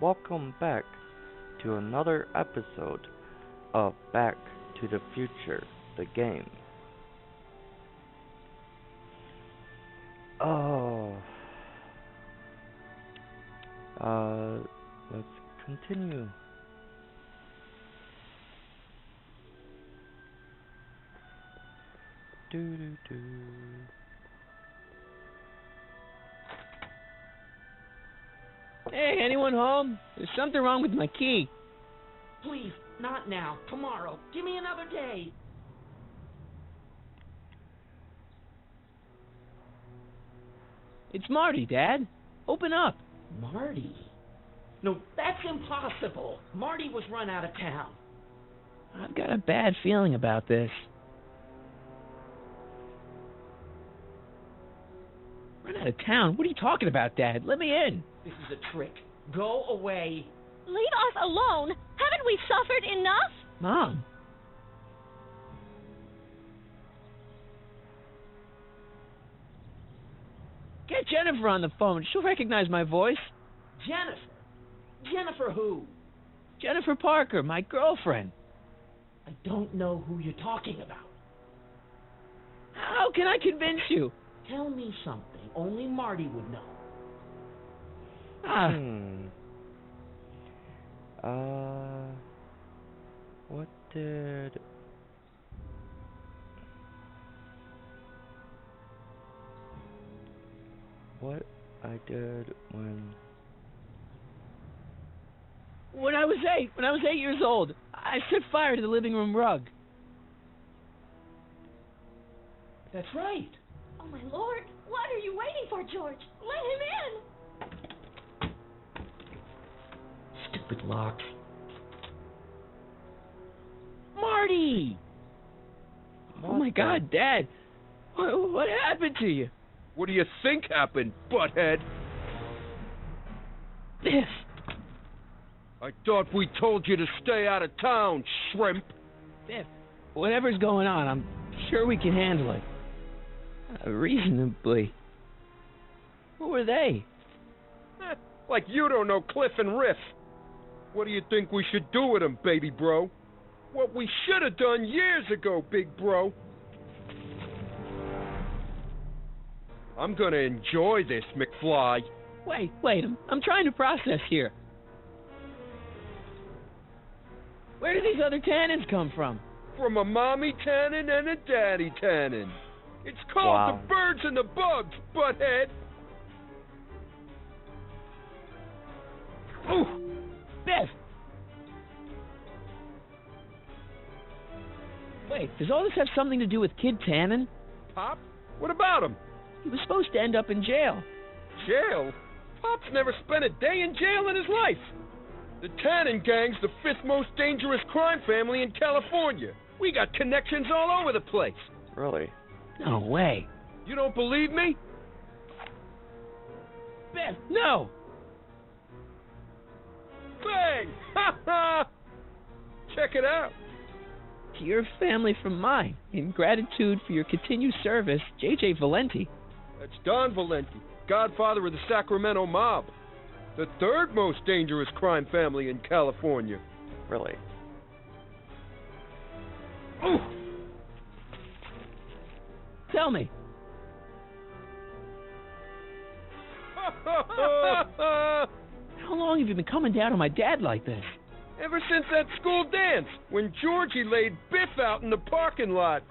welcome back to another episode of Back to the Future, the game. Oh, let's continue. Do do do. Hey, anyone home? There's something wrong with my key. Please, not now. Tomorrow. Give me another day. It's Marty, Dad. Open up. Marty? No, that's impossible. Marty was run out of town. I've got a bad feeling about this. Run out of town? What are you talking about, Dad? Let me in. This is a trick. Go away. Leave us alone. Haven't we suffered enough? Mom. Get Jennifer on the phone. She'll recognize my voice. Jennifer? Jennifer who? Jennifer Parker, my girlfriend. I don't know who you're talking about. How can I convince you? Tell me something only Marty would know. Hmm. What did... What I did When I was 8 years old, I set fire to the living room rug. That's right. Oh, my Lord. What are you waiting for, George? Let him in. Stupid locks. Marty! Oh, my God, Dad. What happened to you? What do you think happened, butthead? Biff. I thought we told you to stay out of town, shrimp. Biff, whatever's going on, I'm sure we can handle it. Reasonably. Who were they? Like you don't know Cliff and Riff. What do you think we should do with them, baby bro? What we should have done years ago, big bro. I'm gonna enjoy this, McFly. Wait, I'm trying to process here. Where do these other tannins come from? From a mommy tannin and a daddy tannin. It's called Wow. The Birds and the Bugs, butthead. Ooh! Biff! Wait, does all this have something to do with Kid Tannen? Pop? What about him? He was supposed to end up in jail. Jail? Pop's never spent a day in jail in his life. The Tannen gang's the fifth most dangerous crime family in California. We got connections all over the place. Really? No way. You don't believe me? Biff, no! Bang! Ha ha! Check it out. To your family from mine, in gratitude for your continued service, J.J. Valenti. That's Don Valenti, godfather of the Sacramento mob. The third most dangerous crime family in California. Really? Ooh. Tell me. How long have you been coming down on my dad like this? Ever since that school dance, when Georgie laid Biff out in the parking lot.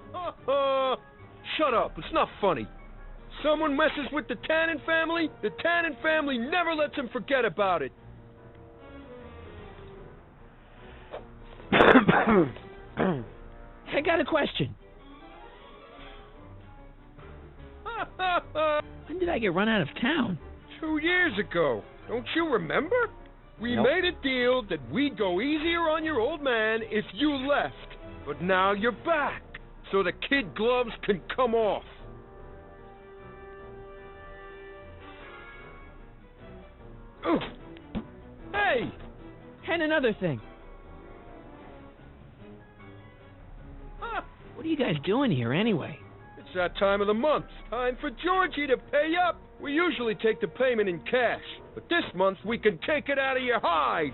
Shut up, it's not funny. Someone messes with the Tannen family, the Tannen family never lets him forget about it. I got a question. When did I get run out of town? 2 years ago. Don't you remember? We Nope. made a deal that we'd go easier on your old man if you left. But now you're back, so the kid gloves can come off. Ooh. Hey! And another thing. What are you guys doing here anyway? It's It's that time of the month. Time for Georgie to pay up. We usually take the payment in cash, but this month we can take it out of your hide.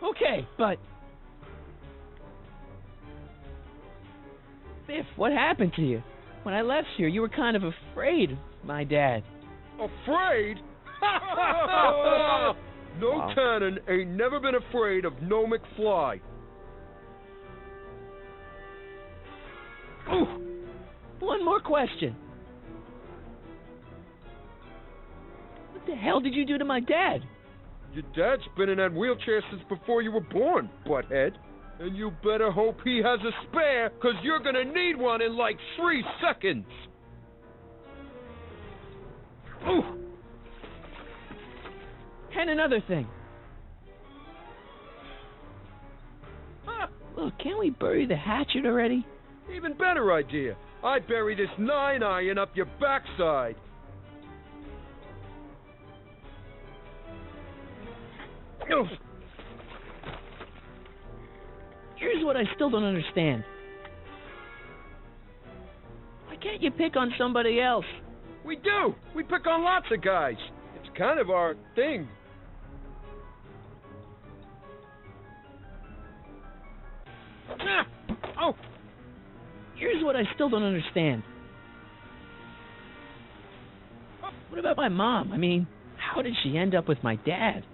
Okay, but... Biff, what happened to you? When I left here, you were kind of afraid of my dad. Afraid? No, Wow. Tannen ain't never been afraid of no McFly. Ooh, one more question. What the hell did you do to my dad? Your dad's been in that wheelchair since before you were born, butthead. And you better hope he has a spare, 'cause you're gonna need one in like 3 seconds. Ooh. And another thing. Look, can't we bury the hatchet already? Even better idea. I bury this 9-iron up your backside. Here's what I still don't understand. Why can't you pick on somebody else? We do. We pick on lots of guys. It's kind of our thing. Oh, Here's what I still don't understand. What about my mom? I mean, how did she end up with my dad?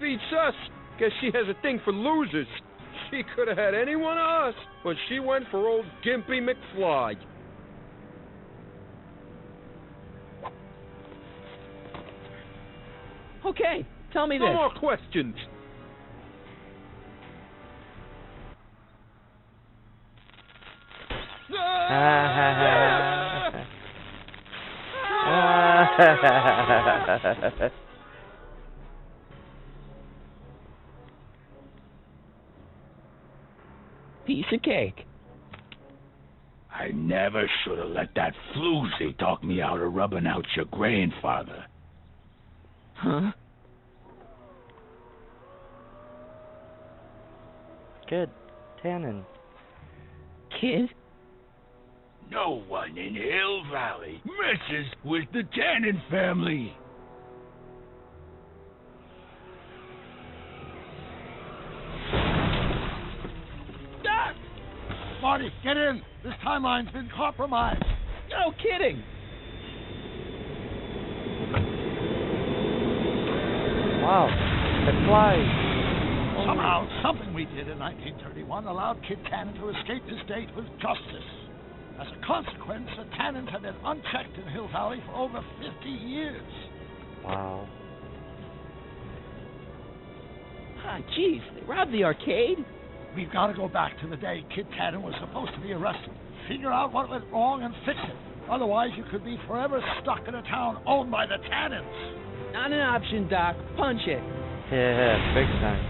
beats us. Guess she has a thing for losers. She could have had any one of us, but she went for old Gimpy McFly. Okay, tell me No this. more questions. Piece of cake. I never should have let that floozy talk me out of rubbing out your grandfather. Huh? Kid Tannen. Kid? No one in Hill Valley messes with the Tannen family. Doc! Marty, get in! This timeline's been compromised. No kidding! Wow, it flies. Somehow, something we did in 1931 allowed Kid Tannen to escape his date with justice. As a consequence, the Tannens have been unchecked in Hill Valley for over 50 years. Wow. Ah, jeez, they robbed the arcade? We've got to go back to the day Kid Tannen was supposed to be arrested. Figure out what went wrong and fix it. Otherwise, you could be forever stuck in a town owned by the Tannens. Not an option, Doc. Punch it. Yeah, big time.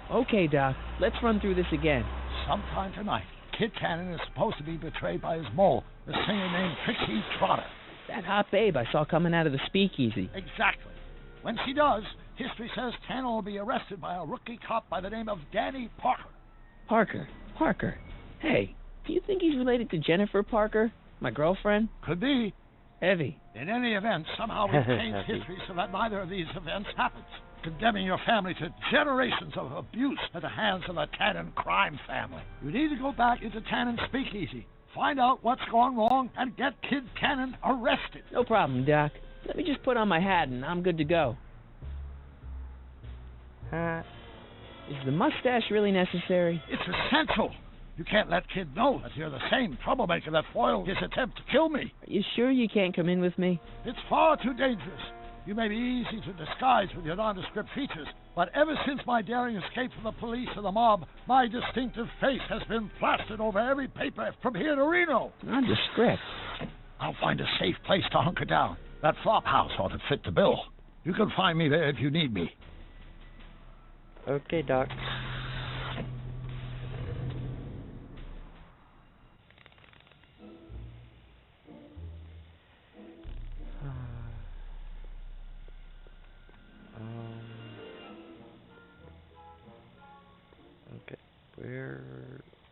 Okay, Doc. Let's run through this again. Sometime tonight, Kid Tannen is supposed to be betrayed by his mole, the singer named Trixie Trotter. That hot babe I saw coming out of the speakeasy. Exactly. When she does, history says Tannen will be arrested by a rookie cop by the name of Danny Parker. Parker. Hey, do you think he's related to Jennifer Parker, my girlfriend? Could be. Evie. In any event, somehow we've changed history so that neither of these events happens, condemning your family to generations of abuse at the hands of the Tannen crime family. You need to go back into Tannen's speakeasy, find out what's gone wrong, and get Kid Tannen arrested. No problem, Doc. Let me just put on my hat and I'm good to go. Is the mustache really necessary? It's essential. You can't let Kid know that you're the same troublemaker that foiled his attempt to kill me. Are you sure you can't come in with me? It's far too dangerous. You may be easy to disguise with your nondescript features, but ever since my daring escape from the police and the mob, my distinctive face has been plastered over every paper from here to Reno. Nondescript? I'll find a safe place to hunker down. That flop house ought to fit the bill. You can find me there if you need me. Okay, Doc. Okay, where?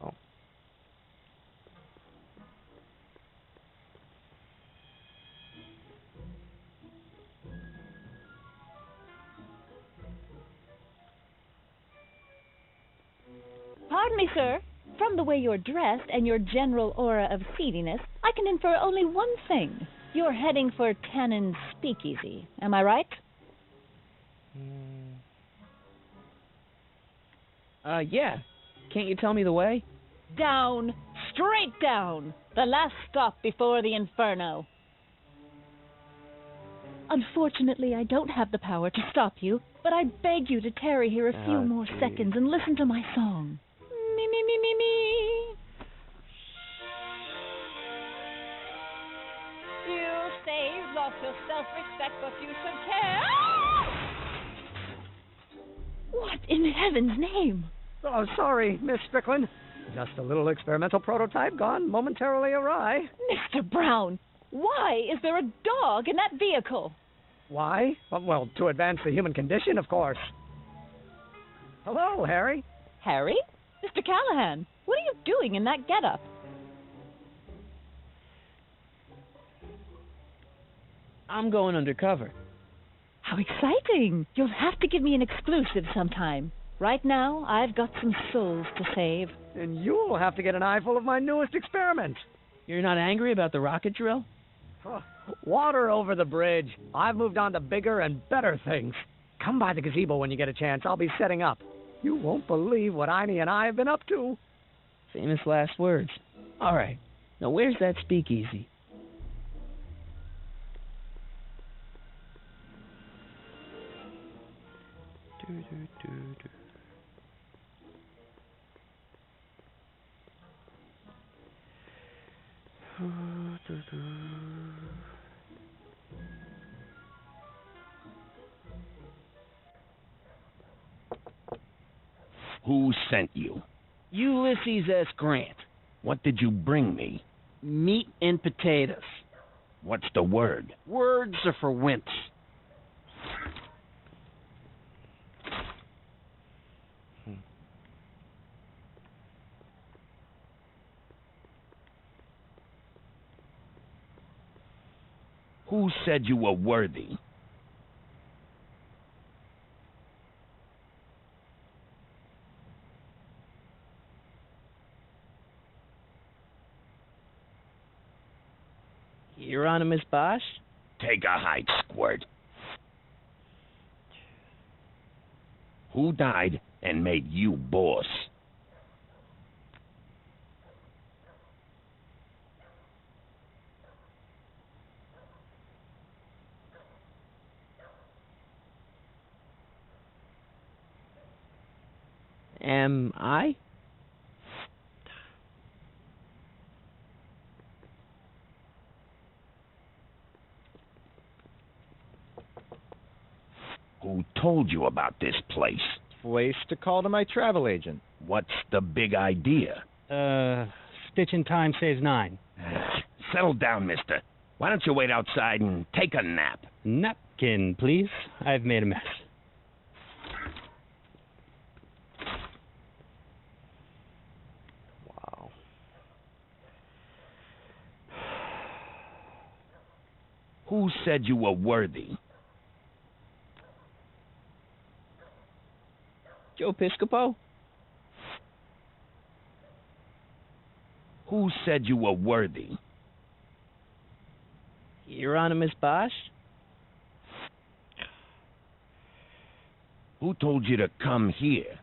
Oh. Pardon me, sir. From the way you're dressed and your general aura of seediness, I can infer only one thing. You're heading for Tannen's Speakeasy. Am I right? Yeah. Can't you tell me the way? Down. Straight down. The last stop before the Inferno. Unfortunately, I don't have the power to stop you, but I beg you to tarry here a few more seconds and listen to my song. Me, me, me, me, me. You say you've lost your self-respect, but you should care. What in heaven's name? Oh, sorry, Miss Strickland. Just a little experimental prototype gone momentarily awry. Mr. Brown, why is there a dog in that vehicle? Why? Well, to advance the human condition, of course. Hello, Harry. Harry? Mr. Callahan, what are you doing in that getup? I'm going undercover. How exciting! You'll have to give me an exclusive sometime. Right now, I've got some souls to save. And you'll have to get an eyeful of my newest experiment. You're not angry about the rocket drill? Water over the bridge. I've moved on to bigger and better things. Come by the gazebo when you get a chance. I'll be setting up. You won't believe what Einie and I have been up to. Famous last words. All right. Now, where's that speakeasy? Who sent you? Ulysses S. Grant. What did you bring me? Meat and potatoes. What's the word? Words are for wimps. Who said you were worthy? Hieronymus Bosch? Take a hike, squirt. Who died and made you boss? Am I? Who told you about this place? Voice to call to my travel agent. What's the big idea? Stitch in time saves 9. Settle down, mister. Why don't you wait outside and take a nap? Napkin, please. I've made a mess. Wow. Who said you were worthy? Joe Piscopo? Who said you were worthy? Hieronymus Bosch? Who told you to come here?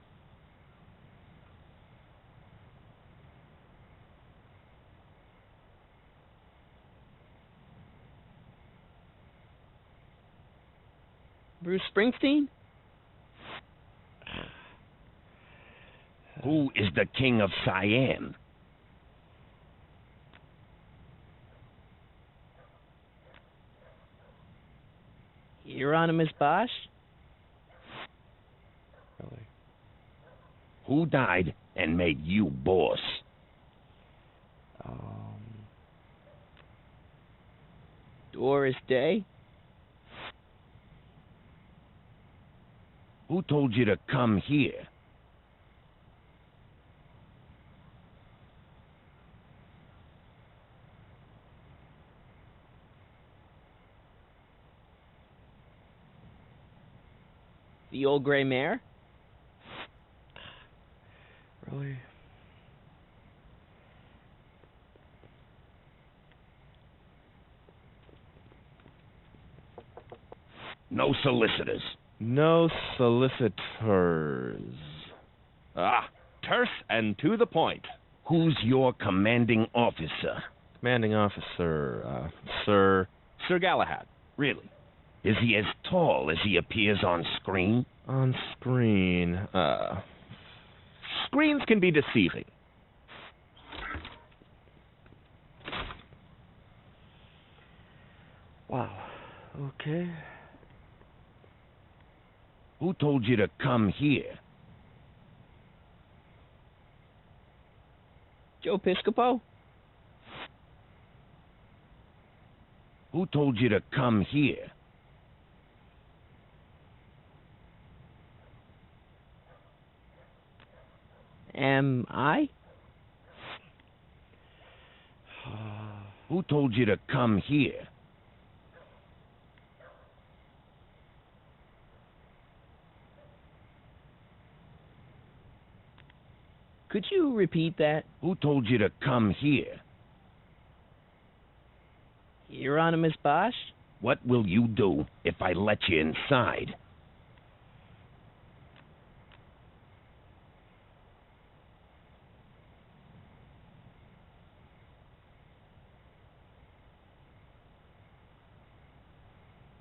Bruce Springsteen? Who is the king of Siam? Hieronymus Bosch? Really? Who died and made you boss? Doris Day? Who told you to come here? The old gray mare? Really? No solicitors. No solicitors. Terse and to the point. Who's your commanding officer? Commanding officer, Sir Galahad. Really? Is he as tall as he appears on screen? On screen, screens can be deceiving. Wow. Okay. Who told you to come here? Joe Piscopo? Who told you to come here? Am I? Who told you to come here? Could you repeat that? Who told you to come here? Hieronymus Bosch? What will you do if I let you inside?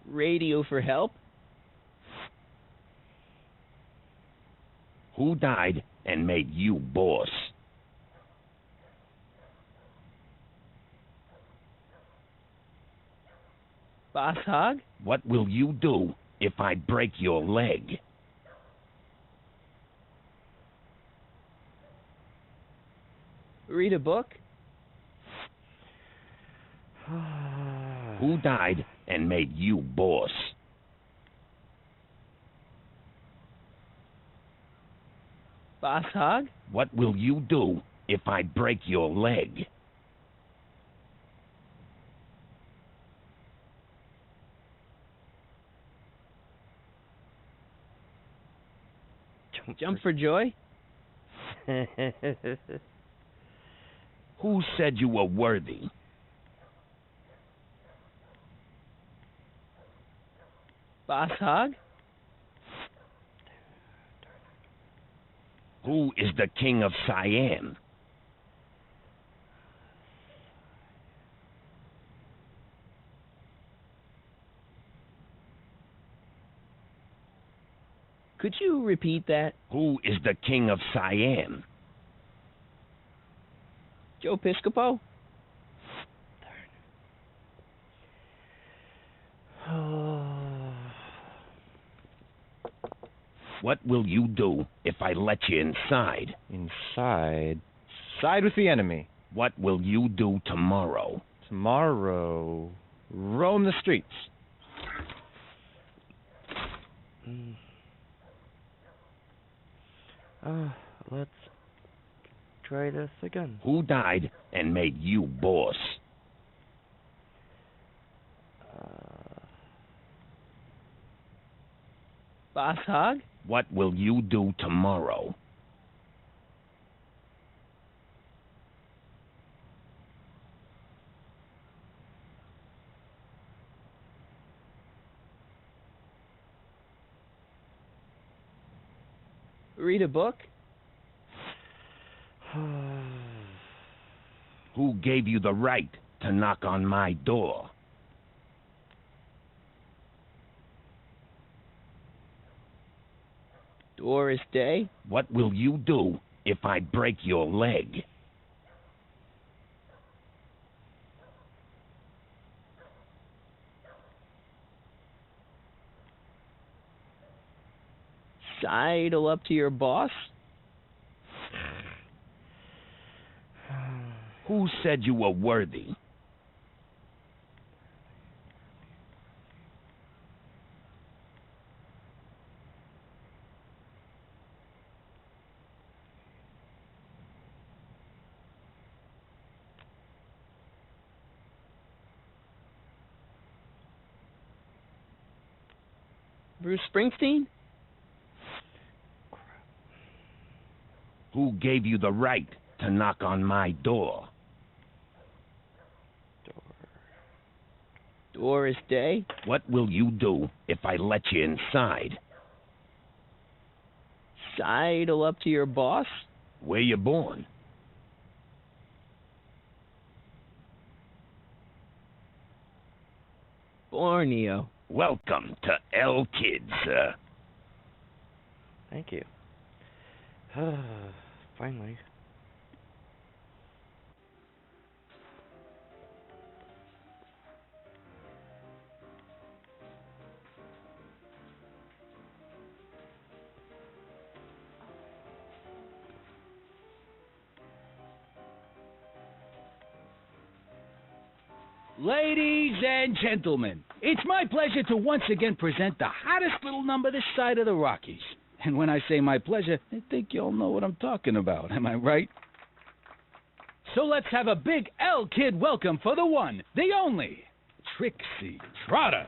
Radio for help? Who died and made you boss? Boss Hogg? What will you do if I break your leg? Read a book? Who died and made you boss? Boss Hogg? What will you do if I break your leg? Jump for joy? Who said you were worthy? Boss Hogg? Who is the king of Siam? Could you repeat that? Who is the king of Siam? Joe Piscopo? What will you do if I let you inside? Inside? Side with the enemy. What will you do tomorrow? Tomorrow, roam the streets. Let's try this again. Who died and made you boss? Boss Hogg? What will you do tomorrow? Read a book? Who gave you the right to knock on my door? Doris Day? What will you do if I break your leg? Sidle up to your boss? Who said you were worthy? Bruce Springsteen? Who gave you the right to knock on my door? Doris Day? What will you do if I let you inside? Sidle up to your boss? Where you born? Borneo. Welcome to El Kid, sir. Thank you. Finally. Ladies and gentlemen, it's my pleasure to once again present the hottest little number this side of the Rockies. And when I say my pleasure, I think you'll know what I'm talking about. Am I right? So let's have a big El Kid welcome for the one, the only, Trixie Trotter.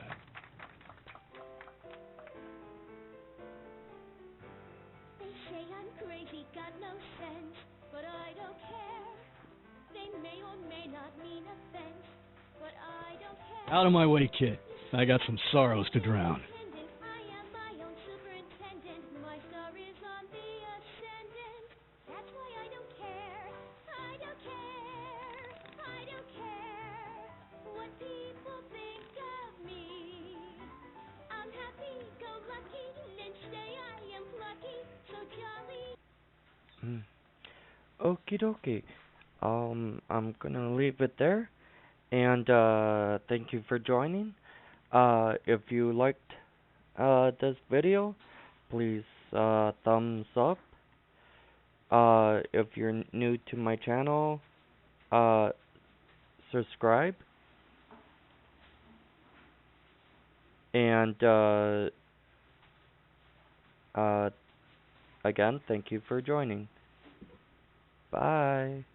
They say I'm crazy, got no sense, but I don't care. They may or may not mean offense, but I don't care. Out of my way, kid. I got some sorrows to drown. I am my own superintendent. My star is on the ascendant. That's why I don't care. I don't care. I don't care what people think of me. I'm happy, go lucky, Lynch day I am plucky, so jolly. Okie dokie. I'm gonna leave it there. And thank you for joining. If you liked this video, please thumbs up. If you're new to my channel, subscribe. And again, thank you for joining. Bye.